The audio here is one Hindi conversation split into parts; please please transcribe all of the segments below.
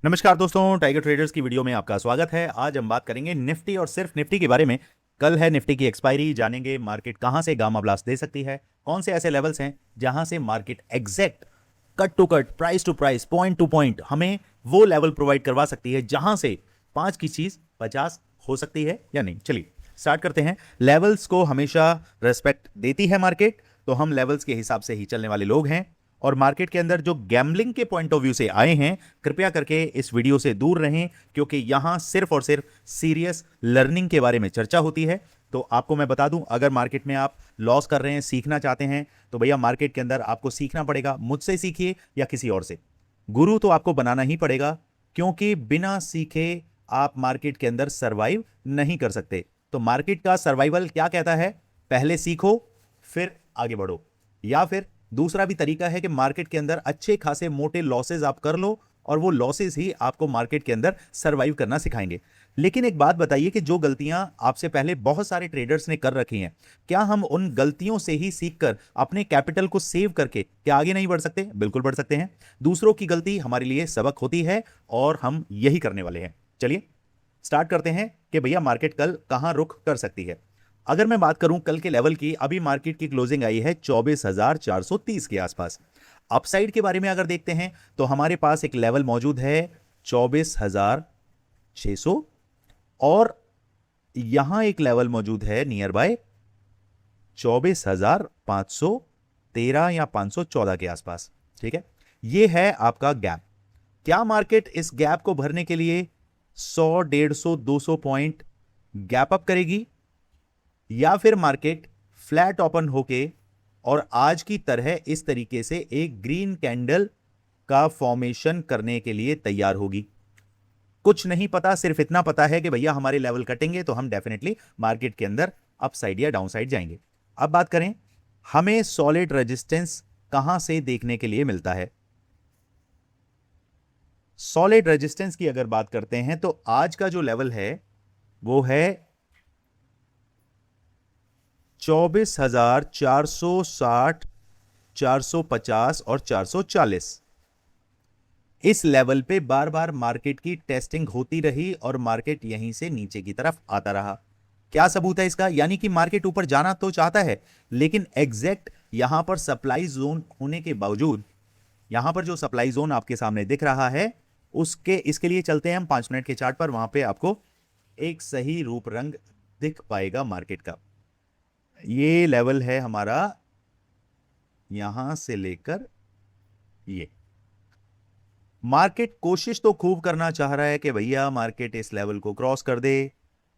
नमस्कार दोस्तों, टाइगर ट्रेडर्स की वीडियो में आपका स्वागत है। आज हम बात करेंगे निफ्टी और सिर्फ निफ्टी के बारे में। कल है निफ्टी की एक्सपायरी, जानेंगे मार्केट कहां से गामा ब्लास्ट दे सकती है, कौन से ऐसे लेवल्स हैं जहां से market exact cut to cut, price to price, point to point हमें वो लेवल प्रोवाइड करवा सकती है जहां से 5 की चीज 50 हो सकती है या नहीं। चलिए स्टार्ट करते हैं। लेवल्स को हमेशा रेस्पेक्ट देती है मार्केट, तो हम लेवल्स के हिसाब से ही चलने वाले लोग हैं। और मार्केट के अंदर जो गैम्बलिंग के पॉइंट ऑफ व्यू से आए हैं, कृपया करके इस वीडियो से दूर रहें, क्योंकि यहां सिर्फ और सिर्फ सीरियस लर्निंग के बारे में चर्चा होती है। तो आपको मैं बता दूं, अगर मार्केट में आप लॉस कर रहे हैं, सीखना चाहते हैं, तो भैया मार्केट के अंदर आपको सीखना पड़ेगा। मुझसे सीखिए या किसी और से, गुरु तो आपको बनाना ही पड़ेगा, क्योंकि बिना सीखे आप मार्केट के अंदर सरवाइव नहीं कर सकते। तो मार्केट का सर्वाइवल क्या कहता है? पहले सीखो फिर आगे बढ़ो। या फिर दूसरा भी तरीका है कि मार्केट के अंदर अच्छे खासे मोटे लॉसेस आप कर लो, और वो लॉसेस ही आपको मार्केट के अंदर सरवाइव करना सिखाएंगे। लेकिन एक बात बताइए कि जो गलतियां आपसे पहले बहुत सारे ट्रेडर्स ने कर रखी हैं, क्या हम उन गलतियों से ही सीखकर अपने कैपिटल को सेव करके क्या आगे नहीं बढ़ सकते? बिल्कुल बढ़ सकते हैं। दूसरों की गलती हमारे लिए सबक होती है, और हम यही करने वाले हैं। चलिए स्टार्ट करते हैं कि भैया मार्केट कल कहां रुख कर सकती है। अगर मैं बात करूं कल के लेवल की, अभी मार्केट की क्लोजिंग आई है 24,430 के आसपास। अपसाइड के बारे में अगर देखते हैं तो हमारे पास एक लेवल मौजूद है 24,600, और यहां एक लेवल मौजूद है नियर बाय 24,513 या 514 के आसपास। ठीक है, यह है आपका गैप। क्या मार्केट इस गैप को भरने के लिए 100, 150, 200 पॉइंट गैप अप करेगी, या फिर मार्केट फ्लैट ओपन होके और आज की तरह इस तरीके से एक ग्रीन कैंडल का फॉर्मेशन करने के लिए तैयार होगी? कुछ नहीं पता, सिर्फ इतना पता है कि भैया हमारे लेवल कटेंगे तो हम डेफिनेटली मार्केट के अंदर अपसाइड या डाउनसाइड जाएंगे। अब बात करें, हमें सॉलिड रेजिस्टेंस कहां से देखने के लिए मिलता है। सॉलिड रेजिस्टेंस की अगर बात करते हैं तो आज का जो लेवल है वो है 24,460, 450 और 440। इस लेवल पे बार बार मार्केट की टेस्टिंग होती रही और मार्केट यहीं से नीचे की तरफ आता रहा। क्या सबूत है इसका? यानी कि मार्केट ऊपर जाना तो चाहता है, लेकिन एग्जैक्ट यहां पर सप्लाई जोन होने के बावजूद, यहां पर जो सप्लाई जोन आपके सामने दिख रहा है, उसके इसके लिए चलते हैं हम 5 मिनट के चार्ट पर। वहां पे आपको एक सही रूप रंग दिख पाएगा मार्केट का। ये लेवल है हमारा, यहां से लेकर ये। मार्केट कोशिश तो खूब करना चाह रहा है कि भैया मार्केट इस लेवल को क्रॉस कर दे,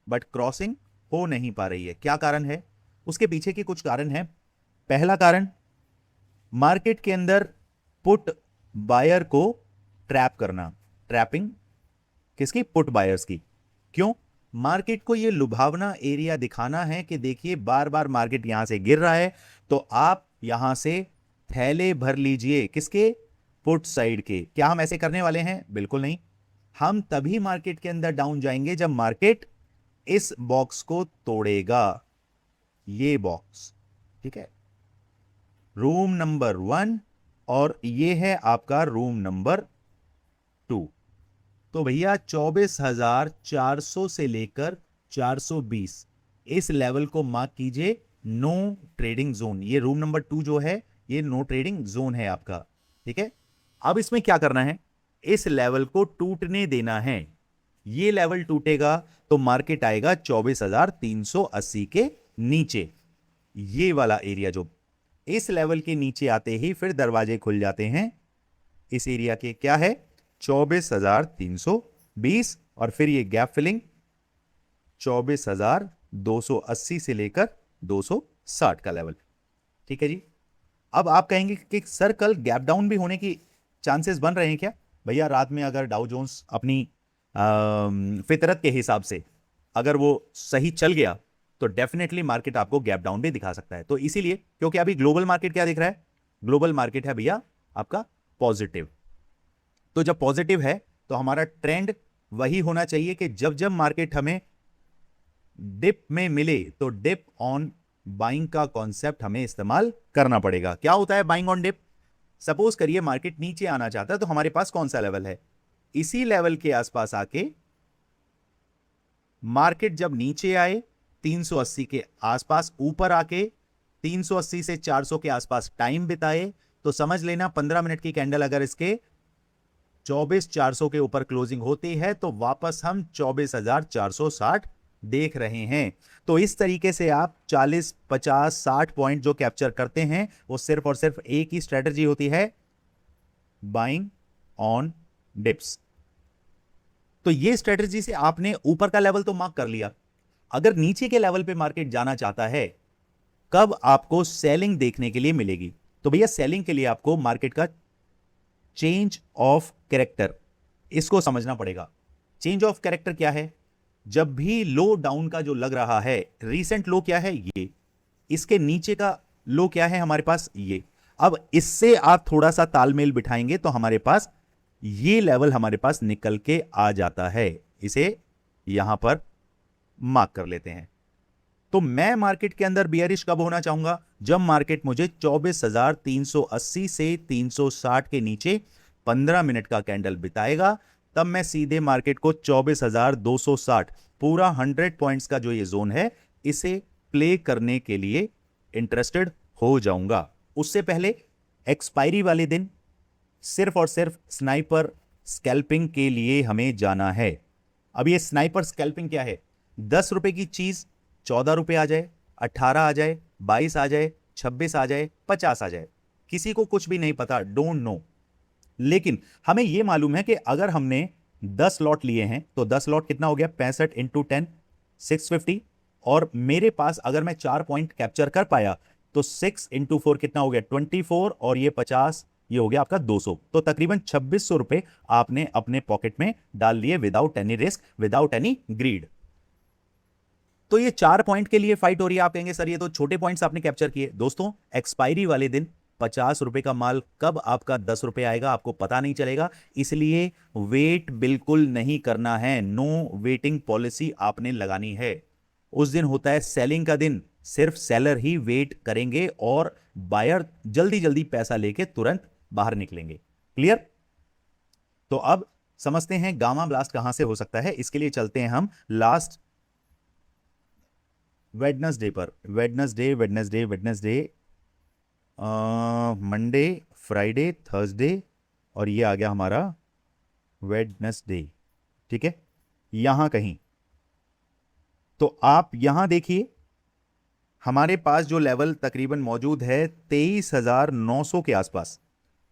बट क्रॉसिंग हो नहीं पा रही है। क्या कारण है? उसके पीछे के कुछ कारण है। पहला कारण, मार्केट के अंदर पुट बायर को ट्रैप करना। ट्रैपिंग किसकी? पुट बायर्स की। क्यों? मार्केट को यह लुभावना एरिया दिखाना है कि देखिए बार बार मार्केट यहां से गिर रहा है, तो आप यहां से थैले भर लीजिए। किसके? पुट साइड के। क्या हम ऐसे करने वाले हैं? बिल्कुल नहीं। हम तभी मार्केट के अंदर डाउन जाएंगे जब मार्केट इस बॉक्स को तोड़ेगा, ये बॉक्स। ठीक है, रूम नंबर 1, और ये है आपका रूम नंबर 2। तो भैया 24,400 से लेकर 420 इस लेवल को मार्क कीजिए नो ट्रेडिंग जोन। ये रूम नंबर 2 जो है, ये नो ट्रेडिंग जोन है आपका। ठीक है, अब इसमें क्या करना है? इस लेवल को टूटने देना है। ये लेवल टूटेगा तो मार्केट आएगा 24,380 के नीचे। ये वाला एरिया जो इस लेवल के नीचे आते ही फिर दरवाजे खुल जाते हैं इस एरिया के। क्या है? 24,320, और फिर ये गैप फिलिंग 24,280 से लेकर 260 का लेवल। ठीक है जी। अब आप कहेंगे कि सर कल गैप डाउन भी होने की चांसेस बन रहे हैं क्या? भैया रात में अगर डाउ जोन्स अपनी फितरत के हिसाब से अगर वो सही चल गया तो डेफिनेटली मार्केट आपको गैप डाउन भी दिखा सकता है। तो इसीलिए, क्योंकि अभी ग्लोबल मार्केट क्या दिख रहा है? ग्लोबल मार्केट है भैया आपका पॉजिटिव। तो जब पॉजिटिव है तो हमारा ट्रेंड वही होना चाहिए कि जब जब मार्केट हमें डिप में मिले तो डिप ऑन बाइंग का कॉन्सेप्ट हमें इस्तेमाल करना पड़ेगा। क्या होता है बाइंग ऑन डिप? सपोज करिए मार्केट नीचे आना चाहता है, तो हमारे पास कौन सा लेवल है? इसी लेवल के आसपास आके मार्केट जब नीचे आए 380 के आसपास, ऊपर आके 380 से 400 के आसपास टाइम बिताए, तो समझ लेना 15 मिनट की कैंडल अगर इसके 24,400 के ऊपर क्लोजिंग होती है तो वापस हम 24,460 देख रहे हैं। तो इस तरीके से आप 40, 50, 60 पॉइंट जो कैप्चर करते हैं वो सिर्फ और सिर्फ एक ही स्ट्रेटजी होती है, बाइंग ऑन डिप्स। तो ये स्ट्रेटजी से आपने ऊपर का लेवल तो मार्क कर लिया, अगर नीचे के लेवल पे मार्केट जाना चाहता है कब आपको सेलिंग देखने के लिए मिलेगी, तो भैया सेलिंग के लिए आपको मार्केट का चेंज ऑफ कैरेक्टर, इसको समझना पड़ेगा। चेंज ऑफ कैरेक्टर क्या है? जब भी लो डाउन का जो लग रहा है, रीसेंट लो क्या है ये, इसके नीचे का लो क्या है हमारे पास ये, अब इससे आप थोड़ा सा तालमेल बिठाएंगे तो हमारे पास ये लेवल हमारे पास निकल के आ जाता है, इसे यहां पर मार्क कर लेते हैं। तो मैं मार्केट के अंदर बियरिश कब होना चाहूंगा? जब मार्केट मुझे 24,380 से 360 के नीचे 15 मिनट का कैंडल बिताएगा, तब मैं सीधे मार्केट को 24,260 पूरा 100 पॉइंट्स का जो ये जोन है इसे प्ले करने के लिए इंटरेस्टेड हो जाऊंगा। उससे पहले एक्सपायरी वाले दिन सिर्फ और सिर्फ स्नाइपर स्कैल्पिंग के लिए हमें जाना है। अब ये स्नाइपर स्कैल्पिंग क्या है? 10 रुपए की चीज 14 रुपए आ जाए, 18 आ जाए, 22 आ जाए, 26 आ जाए, 50 आ जाए, किसी को कुछ भी नहीं पता, डोंट नो। लेकिन हमें यह मालूम है कि अगर हमने 10 लॉट लिए हैं तो 10 लॉट कितना हो गया? 65 इंटू 10 650, और मेरे पास अगर मैं 4 पॉइंट कैप्चर कर पाया तो 6 इंटू 4 कितना हो गया? 24, और ये 50, ये हो गया आपका 200। तो तकरीबन 2600 रुपए आपने अपने पॉकेट में डाल लिए without any risk, without any grid. तो ये 4 पॉइंट के लिए फाइट हो रही है। आप कहेंगे सर ये तो छोटे पॉइंट्स आपने कैप्चर किए। दोस्तों एक्सपायरी वाले दिन 50 रुपए का माल कब आपका 10 रुपए आएगा आपको पता नहीं चलेगा, इसलिए वेट बिल्कुल नहीं करना है। नो वेटिंग पॉलिसी आपने लगानी है। उस दिन होता है सेलिंग का दिन, सिर्फ सेलर ही वेट करेंगे और बायर जल्दी जल्दी पैसा लेके तुरंत बाहर निकलेंगे। क्लियर? तो अब समझते हैं गामा ब्लास्ट कहां से हो सकता है। इसके लिए चलते हैं हम लास्ट वेडनेसडे पर। वेडनेसडे मंडे, फ्राइडे, थर्सडे, और ये आ गया हमारा वेडनेसडे। ठीक है, यहां कहीं। तो आप यहां देखिए हमारे पास जो लेवल तकरीबन मौजूद है 23,900 के आसपास,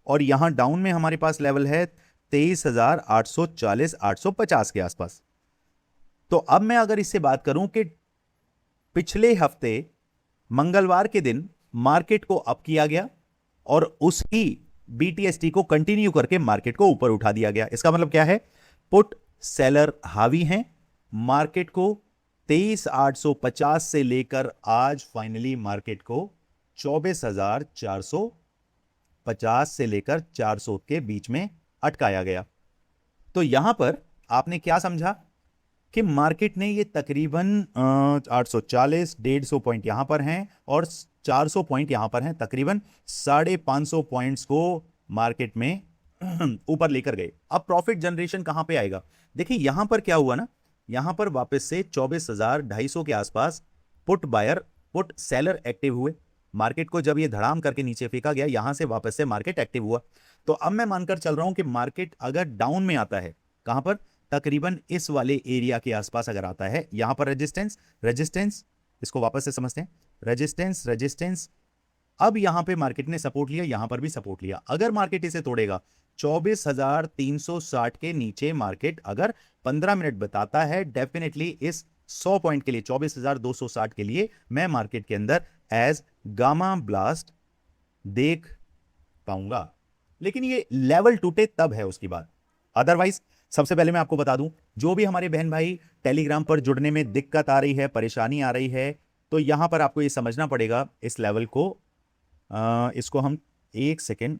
और यहां डाउन में हमारे पास लेवल है 23,840 850 के आसपास। तो अब मैं अगर इससे बात करूं कि पिछले हफ्ते मंगलवार के दिन मार्केट को अप किया गया और उसी बीटीएसटी को कंटिन्यू करके मार्केट को ऊपर उठा दिया गया, इसका मतलब क्या है? पुट सेलर हावी हैं, मार्केट को 23,850 से लेकर आज फाइनली मार्केट को 24,450 से लेकर 400 के बीच में अटकाया गया। तो यहां पर आपने क्या समझा कि मार्केट ने ये तकरीबन 840, 150 पॉइंट यहां पर हैं और 400 पॉइंट यहां पर हैं, तकरीबन 550 पॉइंट्स को मार्केट में ऊपर लेकर गए। अब प्रॉफिट जनरेशन कहां पे आएगा? देखिए यहां पर क्या हुआ ना, यहां पर वापस से 24,250 के आसपास put buyer, put seller active हुए। मार्केट को जब ये धड़ाम करके नीचे फेंका गया, यहां से वापस से मार्केट एक्टिव हुआ। तो अब मैं मानकर चल रहा हूं कि मार्केट अगर डाउन में आता है, कहां पर? तकरीबन इस वाले एरिया के आसपास अगर आता है, यहां पर रेजिस्टेंस, रेजिस्टेंस, इसको वापस से समझते हैं, रेजिस्टेंस, रेजिस्टेंस। अब यहां पे मार्केट ने सपोर्ट लिया, यहां पर भी सपोर्ट लिया। अगर मार्केट इसे तोड़ेगा 24,360 के नीचे मार्केट अगर 15 मिनट बताता है, डेफिनेटली इस 100 पॉइंट के लिए 24,260 के लिए मैं मार्केट के अंदर एज गामा ब्लास्ट देख पाऊंगा। लेकिन ये लेवल टूटे तब है उसकी बात। अदरवाइज सबसे पहले मैं आपको बता दूं, जो भी हमारे बहन भाई टेलीग्राम पर जुड़ने में दिक्कत आ रही है, परेशानी आ रही है, तो यहां पर आपको ये समझना पड़ेगा इस लेवल को। इसको हम एक सेकेंड,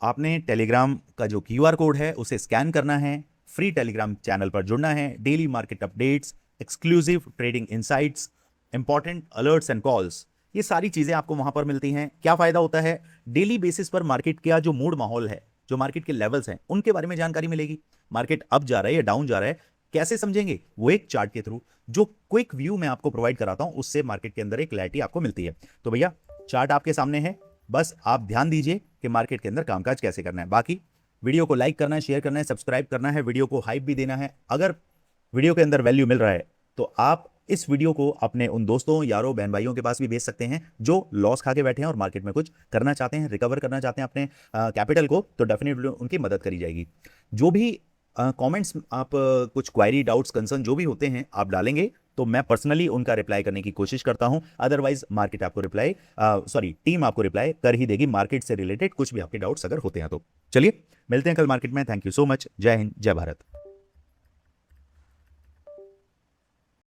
आपने टेलीग्राम का जो क्यूआर कोड है उसे स्कैन करना है, फ्री टेलीग्राम चैनल पर जुड़ना है, daily market updates, exclusive trading insights, important alerts and calls, ये सारी चीजें आपको वहां पर मिलती हैं। क्या फायदा होता है? डेली बेसिस पर मार्केट का जो मूड माहौल है जो मार्केट के लेवल्स हैं उनके बारे में जानकारी मिलेगी। मार्केट अप जा रहा है या डाउन जा रहा है कैसे समझेंगे, वो एक चार्ट के थ्रू जो क्विक व्यू मैं आपको प्रोवाइड कराता हूं, उससे मार्केट के अंदर एक क्लैरिटी आपको मिलती है। तो भैया चार्ट आपके सामने है, बस आप ध्यान दीजिए कि मार्केट के अंदर कामकाज कैसे करना है। बाकी वीडियो को लाइक करना है, शेयर करना है, सब्सक्राइब करना है, वीडियो को हाइप भी देना है। अगर वीडियो के अंदर वैल्यू मिल रहा है तो आप इस वीडियो को अपने उन दोस्तों, यारों, बहन भाइयों के पास भी भेज सकते हैं जो लॉस खा के बैठे हैं और मार्केट में कुछ करना चाहते हैं, रिकवर करना चाहते हैं अपने कैपिटल को, तो डेफिनेटली उनकी मदद करी जाएगी। जो भी कमेंट्स आप कुछ क्वायरी, डाउट्स, कंसर्न जो भी होते हैं आप डालेंगे तो मैं पर्सनली उनका रिप्लाई करने की कोशिश करता हूं। अदरवाइज मार्केट आपको रिप्लाई टीम आपको रिप्लाई कर ही देगी मार्केट से रिलेटेड कुछ भी आपके डाउट्स अगर होते हैं तो। चलिए मिलते हैं कल मार्केट में। Thank you so much. जय हिंद, जय भारत।